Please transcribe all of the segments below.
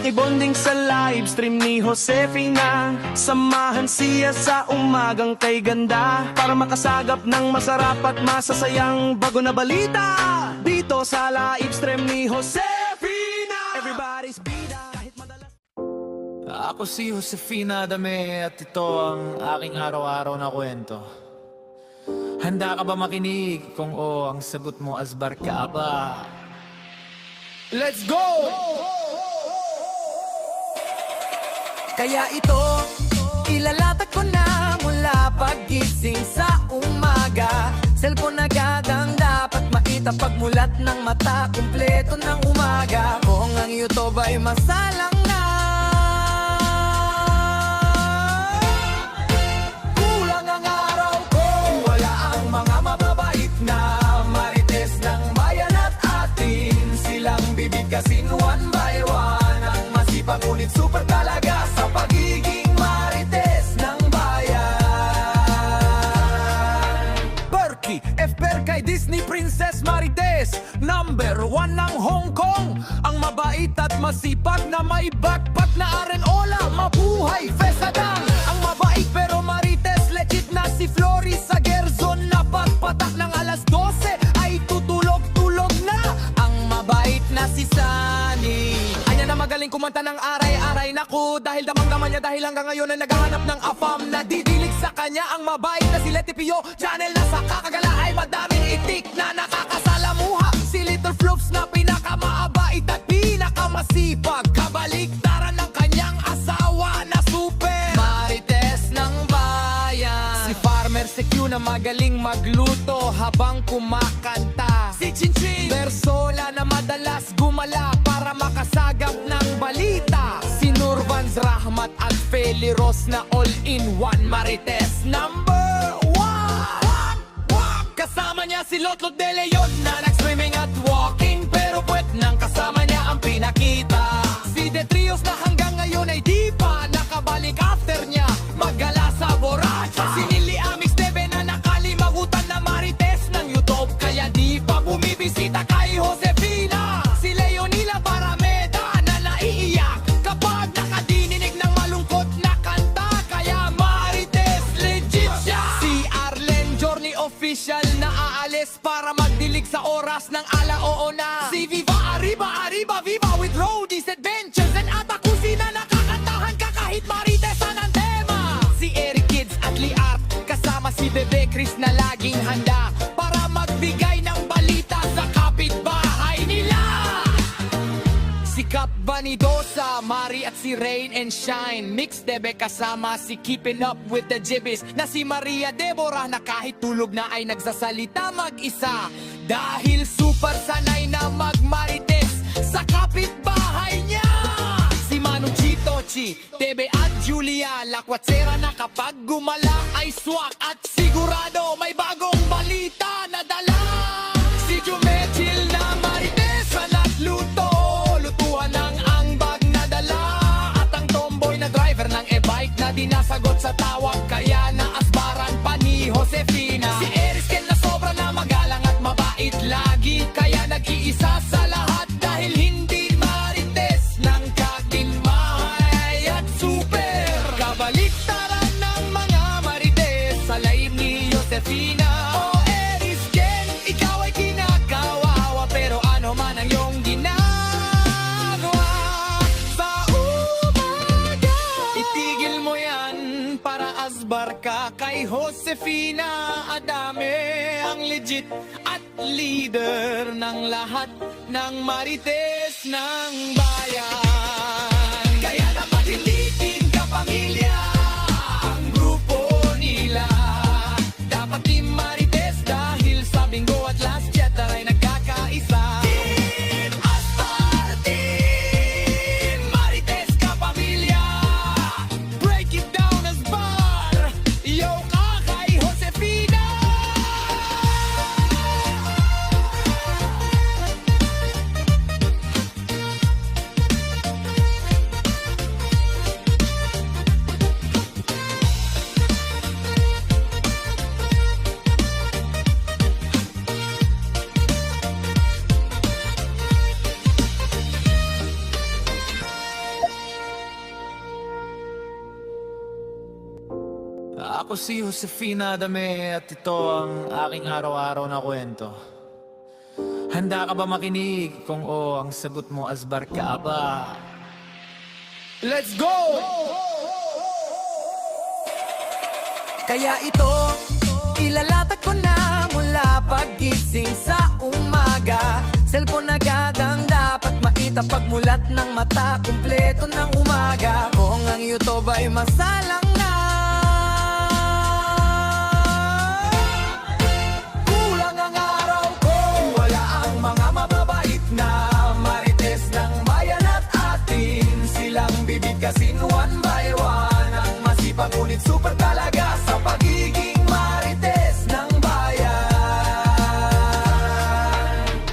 Makibonding sa live stream ni Josefina, samahan siya sa umagang kay ganda, para makasagap ng masarap at masasayang bago na balita. Dito sa live stream ni Josefina, everybody's bida kahit madalas. Ako si Josefina Adame at ito ang aking araw-araw na kwento. Handa ka ba makinig? Kung oo, ang sagot mo asbar ka ba? Let's go! Kaya ito, ilalatag ko na mula paggising sa umaga. Cellphone agad ang dapat maitapagmulat ng mata, kumpleto ng umaga. Kung ang YouTube ay masalang na, kulang ang araw ko. Wala ang mga mababait na marites ng bayan at atin. Silang bibigkasin one by one, ang masipag ngunit super talaga sa pagiging marites ng bayan. Perky, FPR kay Disney Princess Marites, number 1 ng Hong Kong. Ang mabait at masipag na may backpack na arenola. Mabuhay, Fesadang. Ang mabait pero marites, legit na si Floris sa Gerzon. Na pagpatak ng alas 12 ay tutulog-tulog na. Ang mabait na si Sunny, anya na magaling kumanta ng aray-aray. Naku, dahil damang-daman niya, dahil hanggang ngayon ay naghahanap ng afam. Nadidilig sa kanya ang mabait na si Leti Pio. Channel na sa kakagala ay madaming itik na nakakasalamuha. Si Little Flops na pinakamaabait at pinakamasipag. Kabaliktaran ng kanyang asawa na super marites ng bayan. Si Farmer si Q na magaling magluto habang kumakanta. Si Chinchin Bersola na madalas gumala para makasagap ng balita. Si Nurvans Rahmat at Feli Ros na all-in-one marites number 1. Kasama niya si Lotlot de Leon na nag-swimming at walking, pero puwet nang kasama niya ang pinakita. Si Detrios na hanggang ngayon ay di pa nakabalik after niya maggala sa Borracha. Si Nili Amix Debe na nakalimagutan na marites ng YouTube, kaya di pa bumibisita kay Josefina. Si Leonila Barameda na naiiyak kapag nakadininig ng malungkot na kanta, kaya marites legit siya. Si Arlen Journey official na aalis para magdilig sa oras ng alaoo na. Si Viva Arriba Arriba Viva with Roadies Adventures and Atakusi na nakakantahan ka kahit maritesan ang tema. Si Eric Kids at Liart kasama si Bebe Chris na laging handa para magbigay ng balita sa kapitbahay nila. Si Cap Vanidosa, Mari at si Rain and Shine, Mix Debe kasama si Keeping Up with the Jibbies na si Maria Deborah na kahit tulog na ay nagsasalita mag-isa. Dahil super sanay na magmarites sa kapitbahay niya. Si Manu Chito, Chi, Tebe at Julia Lakwatsera na kapag gumala ay swak at sigurado may bagong balita na dala. Si Jumechil na marites na nagluto, lutuan ng angbag na dala. At ang tomboy na driver ng e-bike na dinasagot sa tawag, kaya naasbaran pa ni Josefina. Si Erisken na sobra na magalang at mabait lagi, kaya nag-iisa sa lahat dahil hindi marites ng kaginmahay at super. Kabaliktaran ng mga marites sa laim ni Josefina. O Erisken, ikaw ay kinakawawa, pero ano man ang iyong ginagawa sa umaga, itigil mo yan para asbar ka kay Josefina Adame, ang legit at leader ng lahat ng marites ng bayan. Kaya dapat hindi ka pamilya ang grupo nila. Dapat team marites dahil sa bingo at last chatter ay nagkakaisa. Team Astar, Team Marites ka pamilya. Break it down as bar. Yo ka kay Josefina. Ako si Josefina Adame at ito ang aking araw-araw na kwento. Handa ka ba makinig? Kung oo, ang sagot mo asbar ka ba? Let's go! Kaya ito, ilalatag ko na mula paggising sa umaga. Cellphone agad ang dapat maitapagmulat ng mata. Kumpleto ng umaga. Kung ang YouTube ay masalang na, kulang ang araw ko. Wala ang mga mababait na marites ng bayan at atin. Silang bibigkasin one by one. Ang masipag ngunit super talaga sa pagiging marites ng bayan.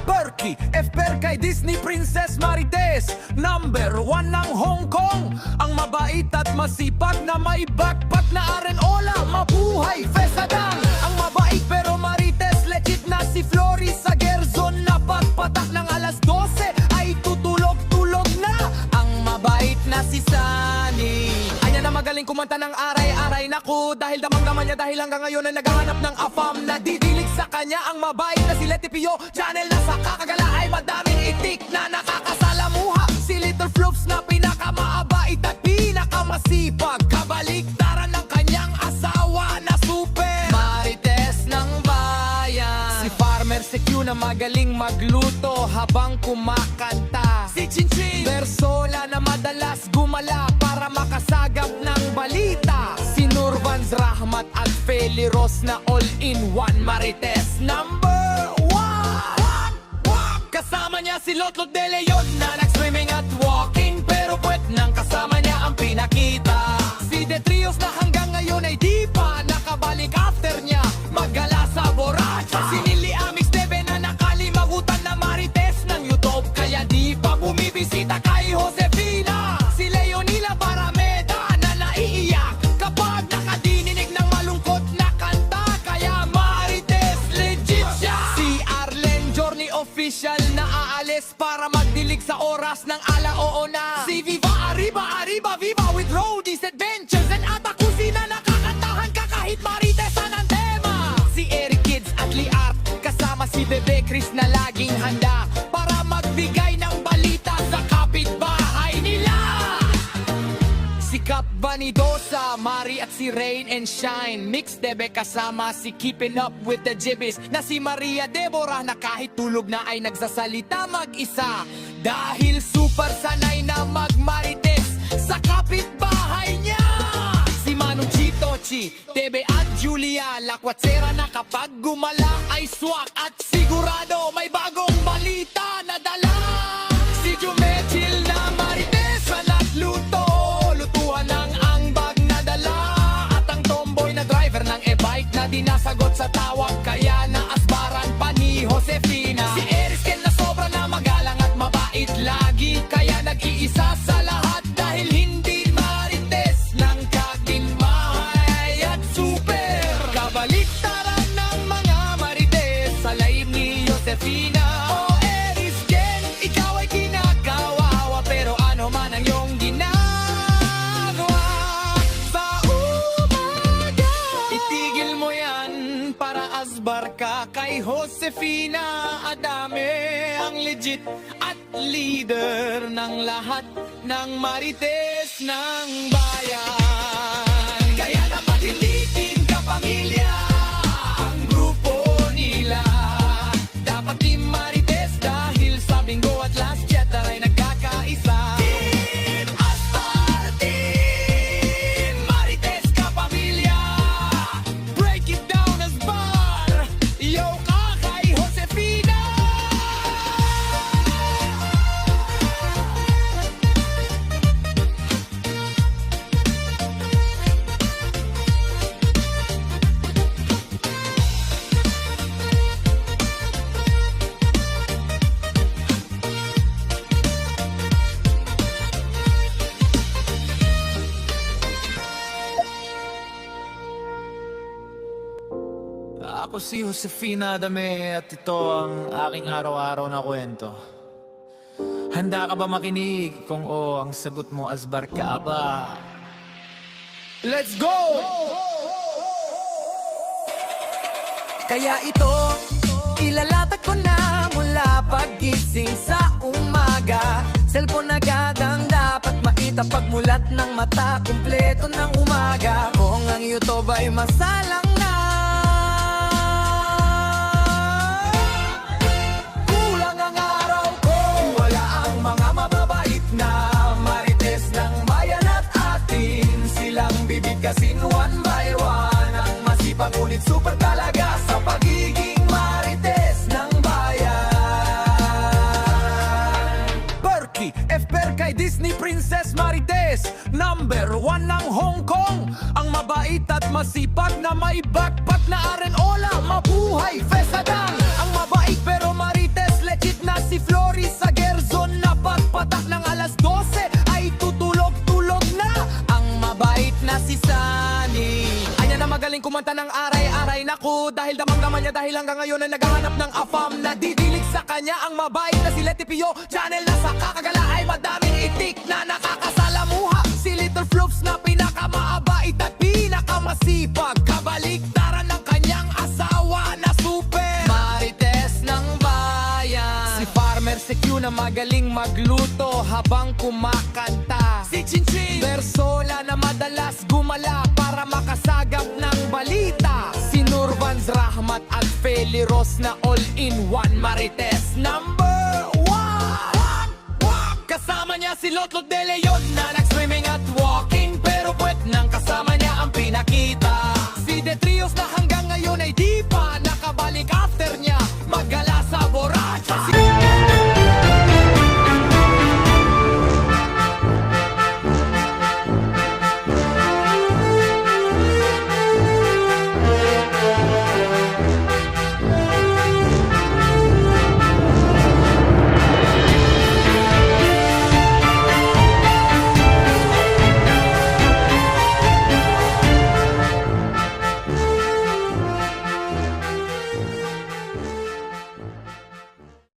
Perky, FPR kay Disney Princess Marites. Number 1 ng Hong Kong. Ang mabait at masipag na may backpack na arenola. Mabuhay, Fesadang. Ang mabait pero marites legit na si Floris sa Gerzon. Na pagpatak ng alas 12 ay tutulog-tulog na. Ang mabait na si Sunny. Anya na magaling kumanta ng aray-aray. Naku, dahil damang-daman niya dahil hanggang ngayon ay naghahanap ng afam. Nadidilig sa kanya ang mabait na si Leti Pio. Channel na sa kakagala ay madaming itik na nakakasalamuha. Si Little Floops na pinakamaabait at pinakamasipag. Kabaliktaran ng kanyang asawa na super marites ng bayan. Si Farmer si Q na magaling magluto habang kumakanta. Si Chinchin Bersola na madalas gumala para makasagap ng balita. Si Nurvans Rahmat at Feli Ros na all-in-one marites number 1. Kasama niya si Lotlot de Leon na nag-swimming at walking. Pero puwet nang kasama niya ang pinakita. Si Detrios na hanggang ngayon ay di pa nakabalik after niya maggala sa Borracha. Si Nili Amix Debe na nakalimagutan na marites ng YouTube. Kaya di pa bumibisita kay Josefina. Si Leonila Barameda na naiiyak kapag nakadininig ng malungkot na kanta. Kaya marites legit siya. Si Arlen Journey official na aalis para magdilig sa oras ng alaoo na. Si Viva Arriba Arriba Viva with Roadies Adventures and Ata Kusina nakakantahan ka kahit maritesan ang tema. Si Eric Kids at Liart kasama si Bebe Chris na laging handa para magbigay ng balita sa kapitbahay nila. Si Cap Vanidosa, Mari at si Rain and Shine. Mix Debe kasama si Keeping Up with the Jibbies na si Maria Deborah na kahit tulog na ay nagsasalita mag-isa. Dahil super sanay na magmarites sa kapitbahay niya. Si Manong Chito, Chi, Debe at Julia Lakwatsera na kapag gumala ay swak at sigurado may bagong balita na dala. Si Jumechil na marites sa nagluto. Lutuan ng angbag na dala. At ang tomboy na driver ng e-bike na di nasagot sa tawag. Kaya naasbaran pa ni Josefina. Si Erisken na sobra na magalang at mabait lagi. Kaya nag-iisa sa lahat dahil hindi marites ng kaginmahay at super. Kabaliktaran ng mga marites sa laim ni Josefina. O Erisken, ikaw ay kinakawawa pero ano man ang iyong ginagawa sa umaga. Itigil mo yan para asbar ka kay Josefina Adame. Ang legit at leader ng lahat ng marites ng bayan. Kaya dapat hindi din kapamilya ang grupo nila. Dapat di marites dahil sa Bingo at Last Cheddar ay nagkakaisa. Team Astar, Team Marites kapamilya. Break it down as bar. Yo ka kay Josefina. Ako si Josefina Adame at ito ang aking araw-araw na kwento. Handa ka ba makinig? Kung oo, ang sagot mo asbar ka ba? Let's go! Kaya ito, ilalatag ko na mula paggising sa umaga. Cellphone agad ang dapat maitapagmulat ng mata. Kumpleto ng umaga. Kung ang YouTube ay masalang na, kulang ang araw ko. Wala ang mga mababait na marites ng bayan at atin. Silang bibigkasin one by one. Ang masipag ngunit super talaga sa pagiging marites ng bayan. Perky, FPR kay Disney Princess Marites. Number 1 ng Hong Kong. Ang mabait at masipag na may backpack na arenola. Mabuhay, Fesadang. Ang mabait pero marites, legit na si Flory sa Gerzon na pagpatak ng alas 12 ay tutulog-tulog na. Ang mabait na si Sunny. Anya na magaling kumanta ng aray-aray. Naku, dahil damang-daman niya dahil hanggang ngayon ay naghahanap ng afam. Nadidilig sa kanya ang mabait na si Letty Pio. Channel na sa kakagala ay madaming itik na nakakasalamuha. Si Little Floops na pinakamaabait at pinakamasipag. Kabaliktaran ng kanyang asawa na super marites ng bayan. Si Farmer Secure na magaling magluto habang kumakanta. Si Chinchin Bersola na madalas gumala para makasagap ng balita. Si Nurvans Rahmat at Feli Ros na all-in-one marites number 1. Kasama niya si Lotlot de Leon na nag-swimming at walking, pero puwet nang kasama niya ang pinakita. Si The Trios na hanggang ngayon ay di pa nakabalik